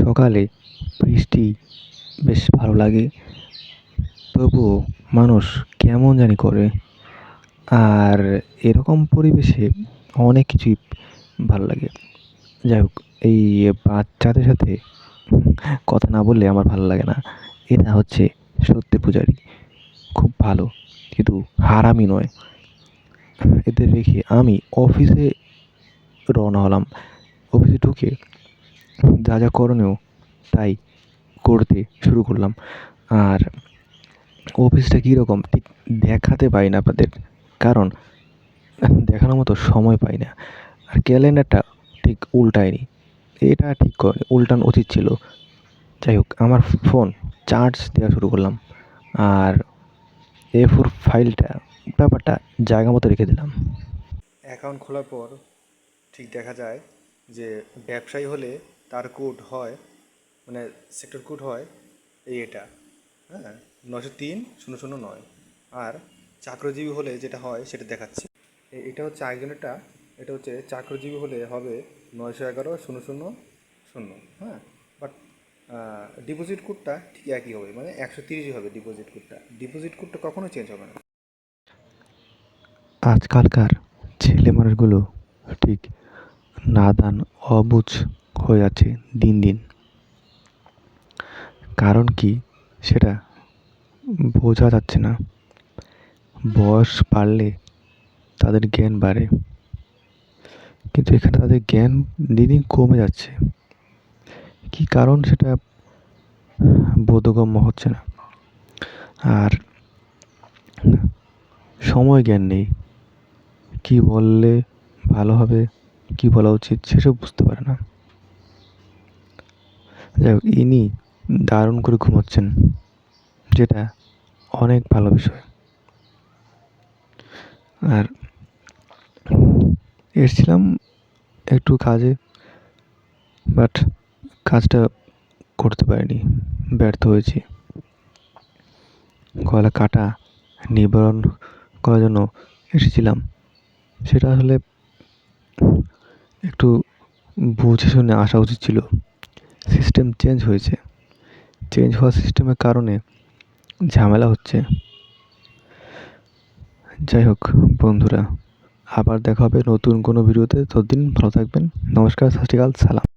সকালে বৃষ্টি বেশ ভালো লাগে, তবুও মানুষ কেমন জানি করে। আর এরকম পরিবেশে অনেক কিছুই ভালো লাগে। যাই হোক, এই বাচ্চাদের সাথে কথা না বললে আমার ভালো লাগে না। এরা হচ্ছে সত্যি পূজারী, খুব ভালো, কিন্তু হারামি নয়। এদের রেখে আমি অফিসে রওনা হলাম। অফিসে ঢুকে যা যা করণীয় তাই করতে শুরু করলাম। আর অফিসটা কীরকম ঠিক দেখাতে পারি না আপনাদের, কারণ দেখানোর মতো সময় পাই না। আর ক্যালেন্ডারটা ঠিক উল্টায়নি, এটা ঠিক করে উল্টানো উচিত ছিল। যাই হোক, আমার ফোন চার্জ দেওয়া শুরু করলাম, আর A4 ফাইলটা ব্যাপারটা জায়গা মতো রেখে দিলাম। অ্যাকাউন্ট খোলার পর ঠিক দেখা যায় যে ব্যবসায়ী হলে তার কোড হয়, মানে সেক্টর কোড হয় এটা, হ্যাঁ, 903-009। আর চাকরিজীবী হলে যেটা হয় সেটা দেখাচ্ছে। এটা হচ্ছে আরেকজনেরটা। এটা হচ্ছে চাকরিজীবী হলে হবে 911-000। হ্যাঁ, বাট ডিপোজিট কোডটা ঠিক একই হবে, মানে 130ই হবে ডিপোজিট কোডটা। ডিপোজিট কোডটা কখনো চেঞ্জ হবে না। আজকালকার ছেলে মানুষগুলো ঠিক নাদান, অবুঝ হয়ে যাচ্ছে দিন দিন। কারণ কি সেটা বোঝা যাচ্ছে না। বয়স বাড়লে তাদের জ্ঞান বাড়ে, কিন্তু এখানে তাদের জ্ঞান দিন দিন কমে যাচ্ছে। কি কারণ সেটা বোধগম্য হচ্ছে না। আর সময় জ্ঞান নেই, কি বললে ভালো হবে, কি বলা উচিত সেসব বুঝতে পারে না। যাই হোক, ইনি দারুণ করে ঘুমোচ্ছেন, যেটা অনেক ভালো বিষয়। আর এসেছিলাম একটু কাজে, বাট কাজটা করতে পারিনি, ব্যর্থ হয়েছি। গলা কাটা নিবারণ করার জন্য এসেছিলাম, সেটা আসলে একটু বুঝে শুনে আসা উচিত ছিল। সিস্টেম চেঞ্জ হয়েছে, চেঞ্জ হওয়া সিস্টেমের কারণে ঝামেলা হচ্ছে। যাই হোক বন্ধুরা, আবার দেখা হবে নতুন কোনো ভিডিওতে। ততদিন ভালো থাকবেন। নমস্কার, সত শ্রী আকাল, সালাম।